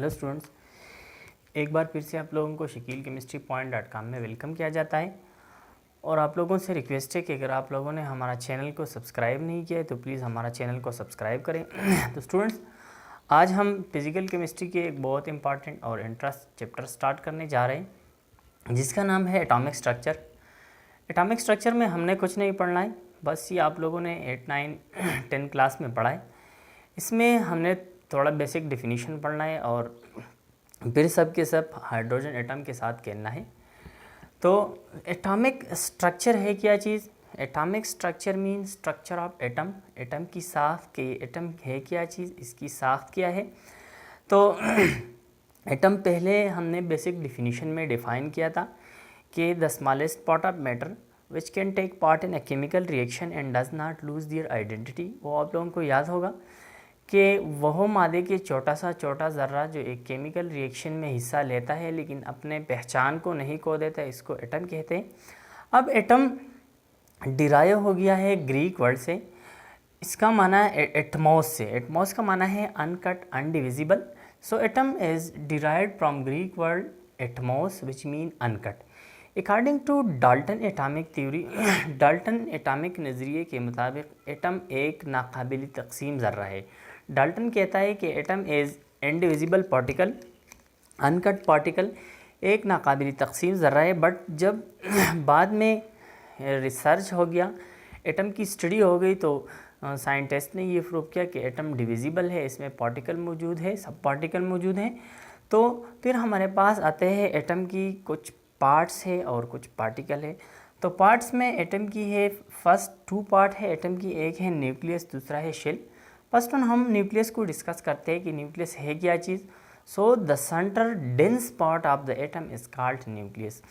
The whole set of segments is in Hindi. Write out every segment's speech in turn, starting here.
हेलो स्टूडेंट्स, एक बार फिर से आप लोगों को shakilchemistrypoint.com में वेलकम किया जाता है। और आप लोगों से रिक्वेस्ट है कि अगर आप लोगों ने हमारा चैनल को सब्सक्राइब नहीं किया है तो प्लीज़ हमारा चैनल को सब्सक्राइब करें। तो स्टूडेंट्स, आज हम फिज़िकल केमिस्ट्री के एक बहुत इंपॉर्टेंट और इंटरेस्ट चैप्टर स्टार्ट करने जा रहे हैं जिसका नाम है एटॉमिक स्ट्रक्चर। एटॉमिक स्ट्रक्चर में हमने कुछ नहीं पढ़ना है, बस ये आप लोगों ने 8, 9, 10 क्लास में पढ़ा है। इसमें हमने थोड़ा बेसिक डेफिनेशन पढ़ना है और फिर सब के सब हाइड्रोजन एटम के साथ खेलना है। तो एटॉमिक स्ट्रक्चर है क्या चीज़? Atomic structure mean structure of atom. Atom की साख्त के एटम है क्या चीज़, इसकी साख्त क्या है। तो एटम पहले हमने बेसिक डेफिनेशन में डिफ़ाइन किया था कि the smallest part of matter which can take part in a chemical reaction and does not lose their identity. वो आप लोगों को याद होगा कि वह मादे के छोटा सा ज़र्रा जो एक केमिकल रिएक्शन में हिस्सा लेता है लेकिन अपने पहचान को नहीं खो देता, इसको एटम कहते हैं। अब एटम डिराइव हो गया है ग्रीक वर्ड से। इसका माना है एटमॉस से। एटमॉस का माना है uncut, undivisible. So atom is derived from Greek word atomos which mean uncut. According to Dalton atomic theory, Dalton atomic नज़रिए के मुताबिक एटम एक नाकाबिल तकसीम ज़र्रा है। डाल्टन कहता है कि atom is indivisible particle, uncut particle, एक नाकाबिल तकसीम ज़र्रा है। बट जब बाद में रिसर्च हो गया, एटम की स्टडी हो गई, तो साइंटिस्ट ने ये प्रूव किया कि एटम डिविजिबल है, इसमें पार्टिकल मौजूद है, सब पार्टिकल मौजूद हैं। तो फिर हमारे पास आते हैं एटम की कुछ पार्ट्स है और कुछ पार्टिकल है। तो पार्ट्स में एटम की है फर्स्ट 2 पार्ट है एटम की, एक है न्यूक्लियस, दूसरा है शेल। फर्स्ट वन हम न्यूक्लियस को डिस्कस करते हैं कि न्यूक्लियस है क्या चीज़। So the centre dense part of the atom is called nucleus.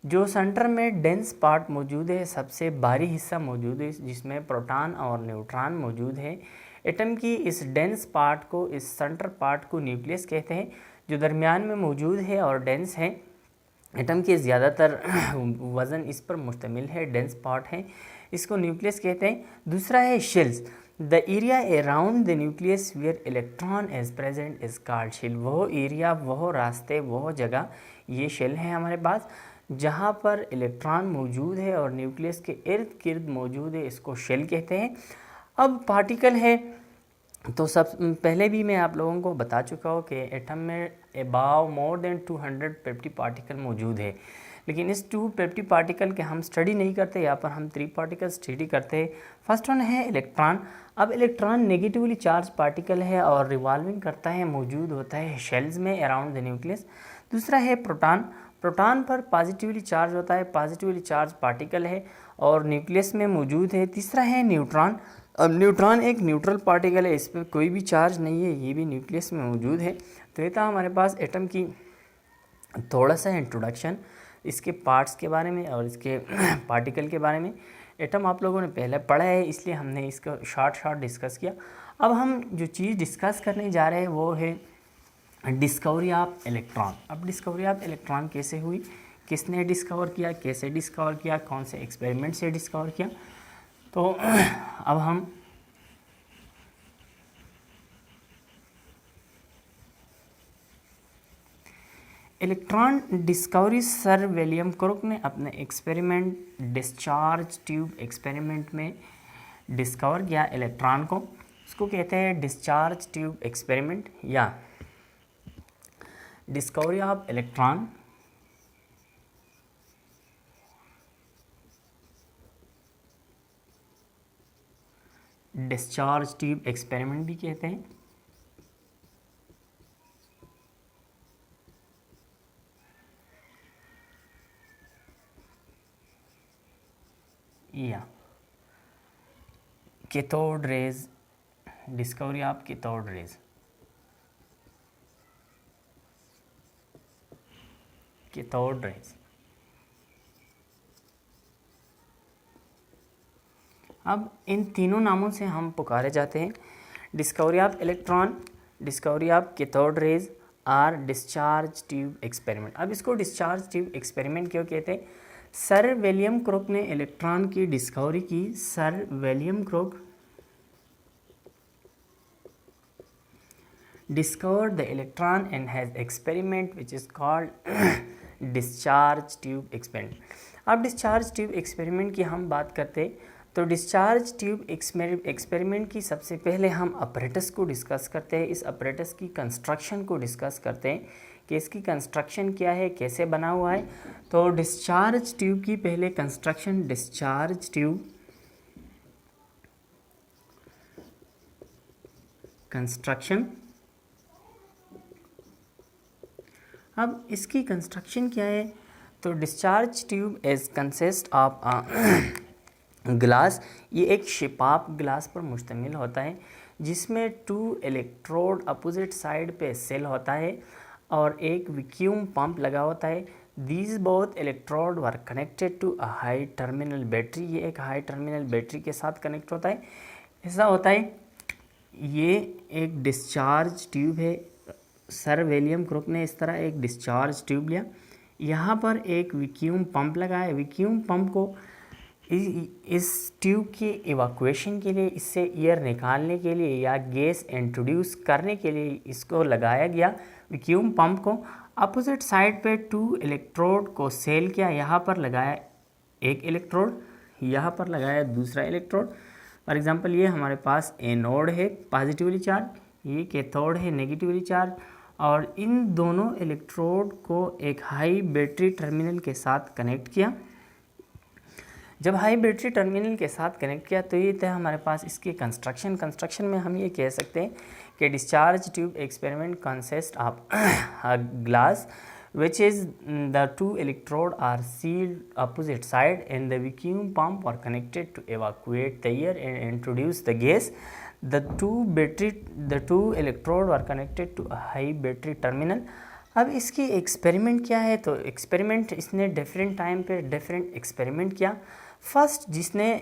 जो सेंटर में डेंस पार्ट मौजूद है, सबसे भारी हिस्सा मौजूद है जिसमें प्रोटॉन और न्यूट्रॉन मौजूद है, एटम की इस डेंस पार्ट को, इस सेंटर पार्ट को न्यूक्लियस कहते हैं। जो दरमियान में मौजूद है और डेंस है, एटम के ज़्यादातर वज़न इस पर मुश्तमिल है, डेंस पार्ट है, इसको न्यूक्लियस कहते हैं। दूसरा है shells. The area around the nucleus where electron is present is called shell. वह एरिया, वह रास्ते, वह जगह, ये शेल है हमारे पास जहाँ पर इलेक्ट्रॉन मौजूद है और न्यूक्लियस के इर्द गिर्द मौजूद है, इसको शेल कहते हैं। अब पार्टिकल है, तो सब पहले भी मैं आप लोगों को बता चुका हूँ कि एटम में अबाव मोर देन 250 पार्टिकल मौजूद है, लेकिन इस 250 पार्टिकल के हम स्टडी नहीं करते। यहाँ पर हम 3 पार्टिकल स्टडी करते हैं। फर्स्ट वन है इलेक्ट्रॉन। अब इलेक्ट्रॉन नेगेटिवली चार्ज पार्टिकल है और रिवॉल्विंग करता है, मौजूद होता है शेल्स में अराउंड द न्यूक्लियस। दूसरा है प्रोटॉन। प्रोटॉन पर पॉजिटिवली चार्ज होता है, पॉजिटिवली चार्ज पार्टिकल है और न्यूक्लियस में मौजूद है। तीसरा है न्यूट्रॉन। अब न्यूट्रॉन एक न्यूट्रल पार्टिकल है, इस पर कोई भी चार्ज नहीं है, ये भी न्यूक्लियस में मौजूद है। तो ये था हमारे पास एटम की थोड़ा सा इंट्रोडक्शन, इसके पार्ट्स के बारे में और इसके पार्टिकल के बारे में। एटम आप लोगों ने पहले पढ़ा है, इसलिए हमने इसको शॉर्ट डिस्कस किया। अब हम जो चीज़ डिस्कस करने जा रहे हैं वो है डिस्कवरी ऑफ इलेक्ट्रॉन। अब डिस्कवरी ऑफ इलेक्ट्रॉन कैसे हुई, किसने डिस्कवर किया, कैसे डिस्कवर किया, कौन से एक्सपेरिमेंट से डिस्कवर किया। तो अब हम electron discovery sir William Crookes ने अपने एक्सपेरिमेंट डिस्चार्ज ट्यूब एक्सपेरिमेंट में डिस्कवर किया इलेक्ट्रॉन को। इसको कहते हैं डिस्चार्ज ट्यूब एक्सपेरिमेंट या discovery of electron. Discharge tube experiment भी कहते हैं। या cathode rays, discovery of cathode rays. Cathode rays. अब इन तीनों नामों से हम पुकारे जाते हैं। Discovery of electron, discovery of cathode rays और डिस्चार्ज ट्यूब एक्सपेरिमेंट। अब इसको डिस्चार्ज ट्यूब एक्सपेरिमेंट क्यों कहते हैं? सर विलियम क्रुक ने इलेक्ट्रॉन की डिस्कवरी की। Sir William Crookes discovered the electron and has experiment which is called discharge tube experiment। अब डिस्चार्ज ट्यूब एक्सपेरिमेंट की हम बात करते तो डिस्चार्ज ट्यूब एक्सपेरिमेंट की सबसे पहले हम अपरेटस को डिस्कस करते हैं। इस अपरेटस की कंस्ट्रक्शन को डिस्कस करते हैं कि इसकी कंस्ट्रक्शन क्या है, कैसे बना हुआ है। तो डिस्चार्ज ट्यूब की पहले कंस्ट्रक्शन, डिस्चार्ज ट्यूब कंस्ट्रक्शन। अब इसकी कंस्ट्रक्शन क्या है, तो discharge tube is consist of glass. ये एक शिपाप ग्लास पर मुश्तमिल होता है जिसमें 2 इलेक्ट्रोड अपोजिट साइड पे सेल होता है और एक वैक्यूम पंप लगा होता है। These both electrode were connected to a high terminal battery. ये एक हाई टर्मिनल बैटरी के साथ कनेक्ट होता है। ऐसा होता है, ये एक डिस्चार्ज ट्यूब है। सर विलियम क्रुक ने इस तरह एक डिस्चार्ज ट्यूब लिया, यहाँ पर एक वैक्यूम पंप लगा है। वैक्यूम पंप को इस ट्यूब की इवैक्यूएशन के लिए, इससे एयर निकालने के लिए या गैस इंट्रोड्यूस करने के लिए इसको लगाया गया। वैक्यूम पंप को अपोजिट साइड पे 2 इलेक्ट्रोड को सेल किया। यहाँ पर लगाया एक इलेक्ट्रोड, यहाँ पर लगाया दूसरा इलेक्ट्रोड। फॉर एग्जांपल ये हमारे पास एनोड है पॉजिटिवली चार्ज, ये कैथोड है नेगेटिवली चार्ज, और इन दोनों इलेक्ट्रोड को एक हाई बैटरी टर्मिनल के साथ कनेक्ट किया। जब हाई बैटरी टर्मिनल के साथ कनेक्ट किया तो ये था हमारे पास इसकी कंस्ट्रक्शन में हम ये कह सकते हैं कि discharge tube experiment consist of glass which is the 2 electrode are sealed opposite side and the vacuum pump are connected to evacuate the air and introduce the gas. The two electrode are connected to a high battery terminal. अब इसकी एक्सपेरिमेंट क्या है, तो एक्सपेरिमेंट इसने डिफरेंट टाइम पे डिफरेंट एक्सपेरिमेंट किया। फर्स्ट जिसने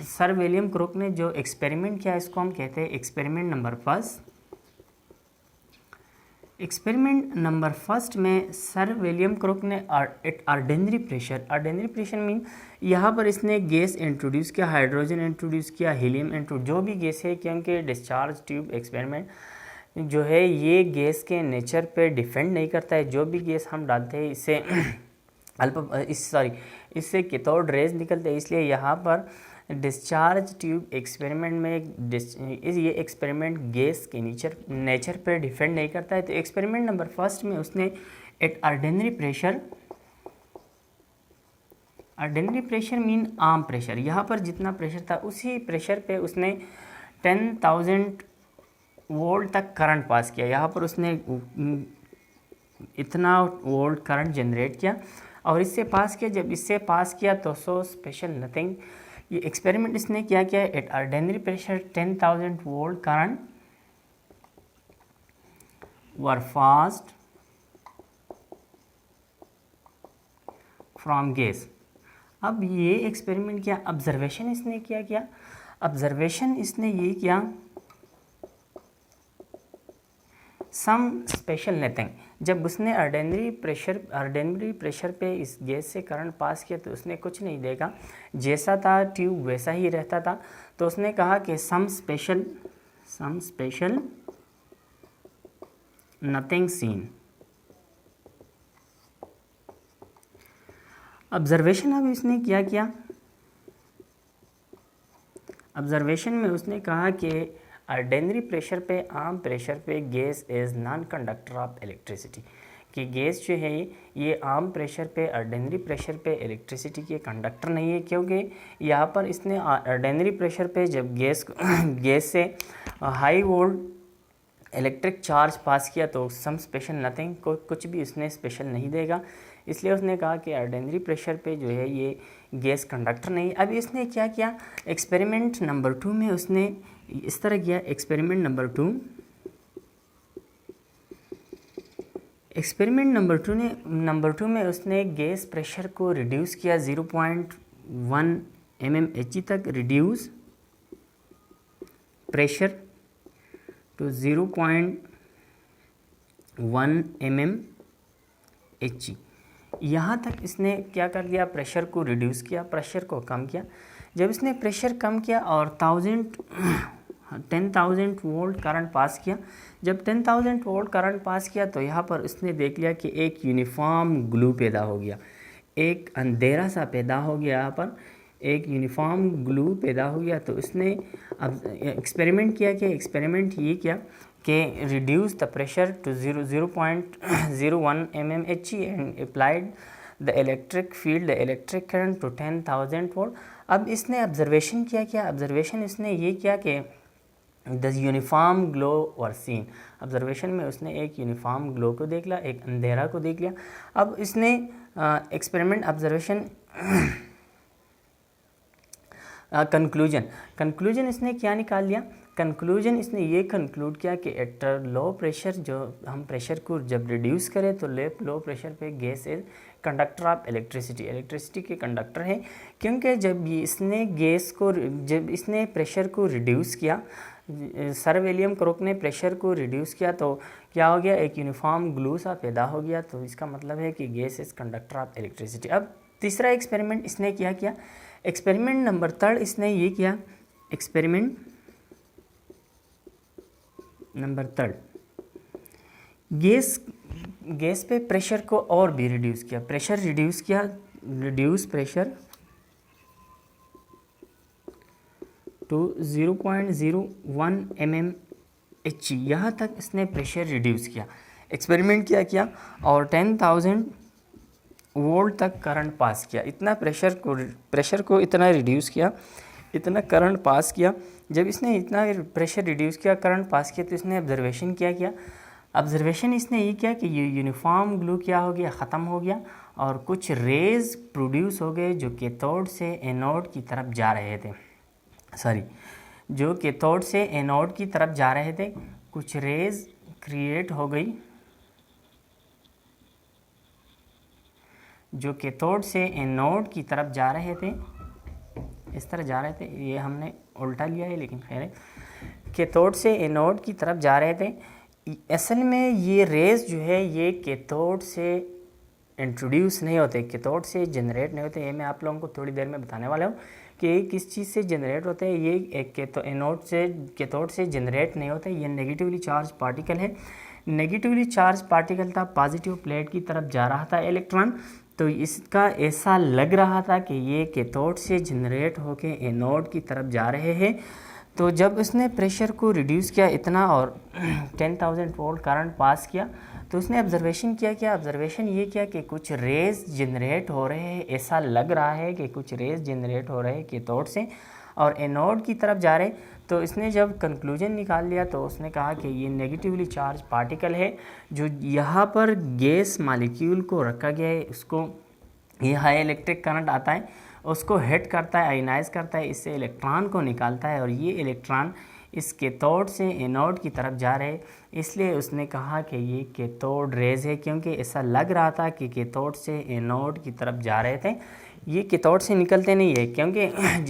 सर विलियम क्रुक ने जो एक्सपेरिमेंट किया इसको हम कहते हैं experiment number first. Experiment number first में सर विलियम क्रुक ने ऑर्डिनरी प्रेशर मीन यहाँ पर इसने गैस इंट्रोड्यूस किया, हाइड्रोजन इंट्रोड्यूस किया, हीलियम इंट्रोड्यूस, जो भी गैस है, क्योंकि डिस्चार्ज ट्यूब एक्सपेरिमेंट जो है ये गैस के नेचर पे डिपेंड नहीं करता है। जो भी गैस हम डालते हैं इससे कैथोड रेज निकलते हैं, इसलिए यहाँ पर डिस्चार्ज ट्यूब एक्सपेरिमेंट में ये एक्सपेरिमेंट गैस के नेचर पर डिपेंड नहीं करता है। तो एक्सपेरिमेंट नंबर फर्स्ट में उसने एट ऑर्डिनरी प्रेशर मीन आम प्रेशर, यहाँ पर जितना प्रेशर था उसी प्रेशर पे उसने 10,000 वोल्ट तक करंट पास किया। यहाँ पर उसने इतना वोल्ट करंट जनरेट किया और इससे पास किया। जब इससे पास किया तो सो स्पेशल नथिंग। ये एक्सपेरिमेंट इसने क्या किया, at ordinary pressure 10,000 volt current were fast from gas. अब ये एक्सपेरिमेंट किया, ऑब्जर्वेशन इसने क्या किया, ऑब्जर्वेशन इसने ये किया सम स्पेशल नथिंग। जब उसने ऑर्डिनरी प्रेशर पे इस गैस से करंट पास किया तो उसने कुछ नहीं देखा, जैसा था ट्यूब वैसा ही रहता था। तो उसने कहा कि some special nothing seen. Observation अब इसने क्या किया, ऑब्जर्वेशन में उसने कहा कि ऑर्डिनरी प्रेशर पे, आम प्रेशर पे gas is non conductor of electricity, कि गैस जो है ये आम प्रेशर पे, ऑर्डिनरी प्रेशर पे इलेक्ट्रिसिटी के कंडक्टर नहीं है। क्योंकि यहाँ पर इसने ऑर्डिनरी प्रेशर पे जब गैस से हाई वोल्ट इलेक्ट्रिक चार्ज पास किया तो सम स्पेशल नथिंग, कुछ भी उसने स्पेशल नहीं देगा। इसलिए उसने कहा कि ऑर्डिनरी प्रेशर पे जो है ये गैस कंडक्टर नहीं। अब इसने क्या किया, एक्सपेरिमेंट नंबर 2 में उसने इस तरह किया। एक्सपेरिमेंट नंबर 2 में उसने गैस प्रेशर को रिड्यूस किया 0.1 mmHg तक, रिड्यूस प्रेशर टू 0.1 mmHg। यहाँ तक इसने क्या कर दिया, प्रेशर को रिड्यूस किया, प्रेशर को कम किया। जब इसने प्रेशर कम किया और 10,000 वोल्ट करंट पास किया। जब 10,000 वोल्ट करंट पास किया तो यहाँ पर उसने देख लिया कि एक यूनिफॉर्म ग्लू पैदा हो गया, एक अंधेरा सा पैदा हो गया, यहाँ पर एक यूनिफॉर्म ग्लू पैदा हो गया। तो उसने अब एक्सपेरिमेंट किया कि एक्सपेरिमेंट ये किया कि reduce the pressure to 0.01 mmHg and applied the electric field the electric current to 10,000 volt. अब इसने ऑब्जर्वेशन किया, क्या ऑब्जर्वेशन इसने ये किया कि the uniform glow were seen. Observation में उसने एक यूनिफॉर्म ग्लो को देख लिया, एक अंधेरा को देख लिया। अब इसने एक्सपेरिमेंट ऑब्जर्वेशन कंक्लूजन इसने क्या निकाल लिया? कंक्लूजन इसने ये कंक्लूड किया कि एट लो प्रेशर, जो हम प्रेशर को जब रिड्यूस करें तो लो प्रेशर पे gas is conductor of electricity के कंडक्टर है। क्योंकि जब इसने प्रेशर को रिड्यूस किया, सर विलियम क्रुक ने प्रेशर को रिड्यूस किया तो क्या हो गया, एक यूनिफॉर्म ग्लू सा पैदा हो गया। तो इसका मतलब है कि gas is conductor of electricity. अब तीसरा एक्सपेरिमेंट इसने क्या किया? एक्सपेरिमेंट नंबर 3 इसने ये किया, एक्सपेरिमेंट नंबर 3 गैस पे प्रेशर को और भी रिड्यूस किया, रिड्यूस प्रेशर टू 0.01 mmHg, यहाँ तक इसने प्रेशर रिड्यूस किया। एक्सपेरिमेंट किया और 10,000 वोल्ट तक करंट पास किया। इतना प्रेशर को इतना रिड्यूस किया, इतना करंट पास किया। जब इसने इतना प्रेशर रिड्यूस किया, करंट पास किया, तो इसने ऑब्जर्वेशन क्या ऑब्जर्वेशन इसने ये किया कि ये यूनिफॉर्म ग्लू क्या हो गया, ख़त्म हो गया और कुछ रेज़ प्रोड्यूस हो गए जो कैथोड से एनोड की तरफ जा रहे थे। जो कैथोड से एनोड की तरफ जा रहे थे, कुछ रेज़ क्रिएट हो गई जो कैथोड से एनोड की तरफ जा रहे थे, इस तरह जा रहे थे, ये हमने उल्टा लिया है लेकिन खैर है, कैथोड से एनोड की तरफ जा रहे थे। असल में ये रेज़ जो है ये कैथोड से इंट्रोड्यूस नहीं होते, कैथोड से जनरेट नहीं होते। ये मैं आप लोगों को थोड़ी देर में बताने वाला हूँ कि किस चीज़ से जनरेट होते हैं। ये एक कैथोड से जनरेट नहीं होते। ये नेगेटिवली चार्ज पार्टिकल है, नेगेटिवली चार्ज पार्टिकल था, पॉजिटिव प्लेट की तरफ जा रहा था इलेक्ट्रॉन। तो इसका ऐसा लग रहा था कि ये कैथोड से जनरेट होके एनोड की तरफ जा रहे हैं। तो जब उसने प्रेशर को रिड्यूस किया इतना और 10,000 वोल्ट करंट पास किया, तो उसने ऑब्जर्वेशन किया ऑब्जर्वेशन ये किया कि कुछ रेज़ जनरेट हो रहे हैं, ऐसा लग रहा है कि कुछ रेज़ जनरेट हो रहे हैं कैथोड से और एनोड की तरफ जा रहे। तो इसने जब कंक्लूजन निकाल लिया तो उसने कहा कि ये नेगेटिवली चार्ज पार्टिकल है, जो यहाँ पर गैस मॉलिक्यूल को रखा गया है, उसको ये हाई इलेक्ट्रिक करंट आता है, उसको हिट करता है, आयनाइज करता है, इससे इलेक्ट्रॉन को निकालता है और ये इलेक्ट्रॉन इस कैथोड से एनोड की तरफ जा रहे। इसलिए उसने कहा कि ये कैथोड रेज़ है, क्योंकि ऐसा लग रहा था कि कैथोड से एनोड की तरफ जा रहे थे। ये कैथोड से निकलते नहीं है, क्योंकि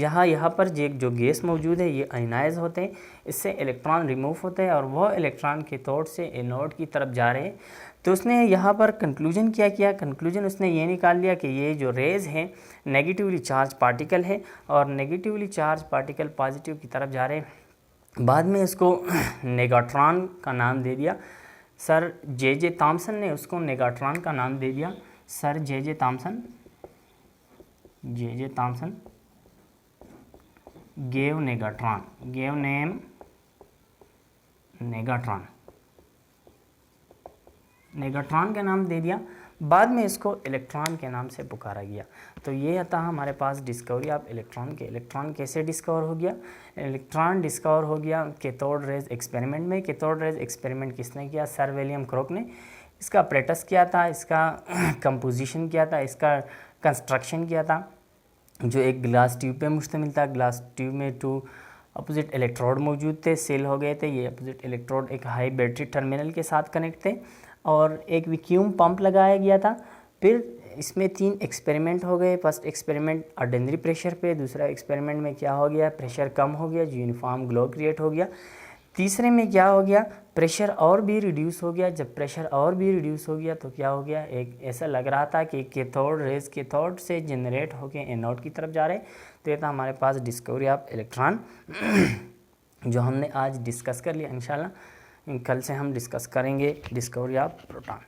यहाँ पर जो गैस मौजूद है ये आयनाइज होते हैं, इससे इलेक्ट्रॉन रिमूव होते हैं और वह इलेक्ट्रॉन कैथोड से एनोड की तरफ जा रहे हैं। तो उसने यहाँ पर कंक्लूजन किया कंक्लूजन उसने ये निकाल लिया कि ये जो रेज़ हैं नेगेटिवली चार्ज पार्टिकल है और नेगेटिवली चार्ज पार्टिकल पॉजिटिव की तरफ जा रहे हैं। बाद में इसको नेगाट्रॉन का नाम दे दिया। सर जे थॉम्सन ने उसको नेगाट्रॉन का नाम दे दिया। Sir J Thomson gave name negatron का नाम दे दिया। बाद में इसको इलेक्ट्रॉन के नाम से पुकारा गया। तो ये था हमारे पास डिस्कवरी ऑफ इलेक्ट्रॉन के। इलेक्ट्रॉन कैसे डिस्कवर हो गया? इलेक्ट्रॉन डिस्कवर हो गया कैथोड रेज एक्सपेरिमेंट में। कैथोड रेज एक्सपेरिमेंट किसने किया? सर विलियम क्रुक ने। इसका अपरेटस किया था, इसका कंपोजिशन किया था, इसका कंस्ट्रक्शन किया था, जो एक ग्लास ट्यूब पे मुश्तमिल था। ग्लास ट्यूब में 2 अपोजिट इलेक्ट्रोड मौजूद थे, सेल हो गए थे। ये अपोजिट इलेक्ट्रोड एक हाई बैटरी टर्मिनल के साथ कनेक्ट थे और एक वैक्यूम पंप लगाया गया था। फिर इसमें 3 एक्सपेरिमेंट हो गए। फर्स्ट एक्सपेरिमेंट ऑर्डिनरी प्रेशर पे, दूसरा एक्सपेरिमेंट में क्या हो गया, प्रेशर कम हो गया, यूनिफॉर्म ग्लो क्रिएट हो गया। तीसरे में क्या हो गया, प्रेशर और भी रिड्यूस हो गया। जब प्रेशर और भी रिड्यूस हो गया तो क्या हो गया, एक ऐसा लग रहा था कि कैथोड रेज कैथोड से जनरेट होकर एनोड की तरफ जा रहे। तो ये था हमारे पास डिस्कवरी ऑफ इलेक्ट्रॉन। जो हमने आज डिस्कस कर लिया, इंशाल्लाह कल से हम डिस्कस करेंगे डिस्कवरी ऑफ प्रोटॉन।